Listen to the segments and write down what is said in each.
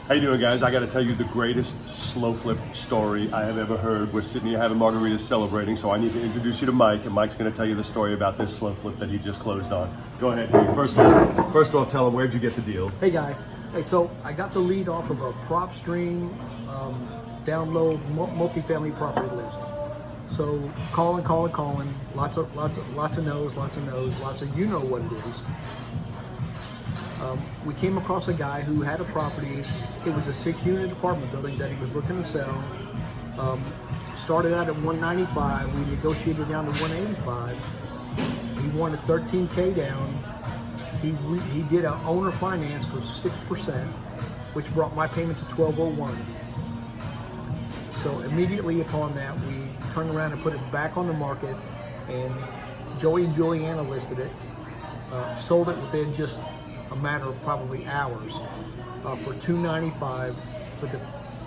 How you doing, guys? I got to tell you the greatest slow flip story I have ever heard. We're sitting here having margaritas celebrating, so I need to introduce you to Mike, and Mike's going to tell you the story about this slow flip that he just closed on. Go ahead. First off, tell him, where'd you get the deal? Hey guys, so I got the lead off of a prop stream download multifamily property list. So calling, lots of no's, lots of you know what it is. We came across a guy who had a property. It was a 6-unit apartment building that he was looking to sell. Started out at $195. We negotiated down to $185. He wanted $13K down. He did an owner finance for 6%, which brought my payment to $1,201. So immediately upon that, we turned around and put it back on the market, and Joey and Juliana listed it. Sold it within just a matter of probably hours for $295 with the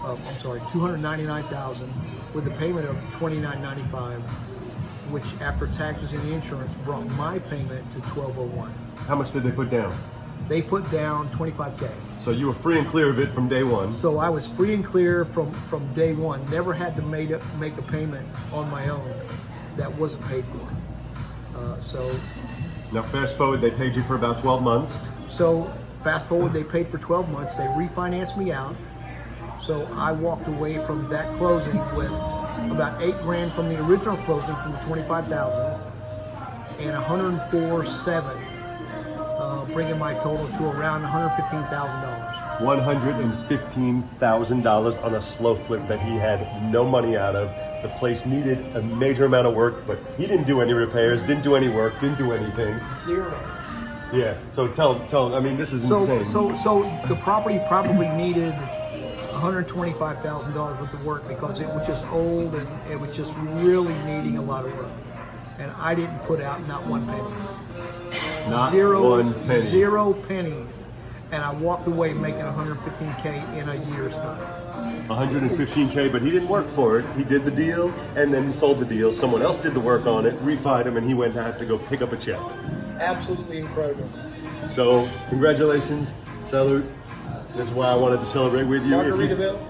$299,000 with a payment of $29.95, which after taxes and insurance brought my payment to $1,201. How much did they put down? They put down $25K. So you were free and clear of it from day one. So I was free and clear from day one. Never had to make a payment on my own that wasn't paid for. Now fast forward, they paid you for about 12 months. So fast forward, they paid for 12 months. They refinanced me out. So I walked away from that closing with about $8,000 from the original closing from the $25,000 and $104,700, bringing my total to around $115,000. $115,000 on a slow flip that he had no money out of. The place needed a major amount of work, but he didn't do any repairs, didn't do any work, didn't do anything. Zero. Yeah, so tell him, I mean, this is insane. So the property probably needed $125,000 worth of work because it was just old and it was just really needing a lot of work. And I didn't put out not one penny. Not one penny. 0 pennies. And I walked away making $115K in a year's time. $115K, but he didn't work for it. He did the deal, and then he sold the deal. Someone else did the work on it, refied him, and he went to have to go pick up a check. Absolutely incredible. So, congratulations, salute. This is why I wanted to celebrate with you.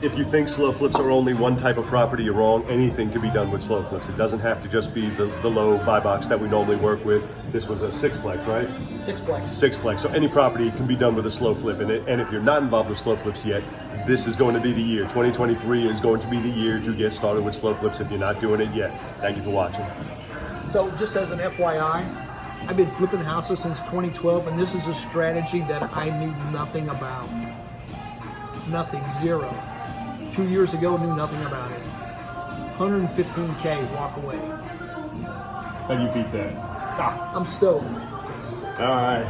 If you think slow flips are only one type of property, you're wrong. Anything can be done with slow flips. It doesn't have to just be the low buy box that we normally work with. This was a SIXPLEX, right? SIXPLEX. So any property can be done with a slow flip. And if you're not involved with slow flips yet, this is going to be the year. 2023 is going to be the year to get started with slow flips if you're not doing it yet. Thank you for watching. So just as an FYI, I've been flipping houses since 2012, and this is a strategy that I knew nothing about. Nothing, zero. 2 years ago, knew nothing about it. 115K, walk away. How do you beat that? I'm stoked. All right.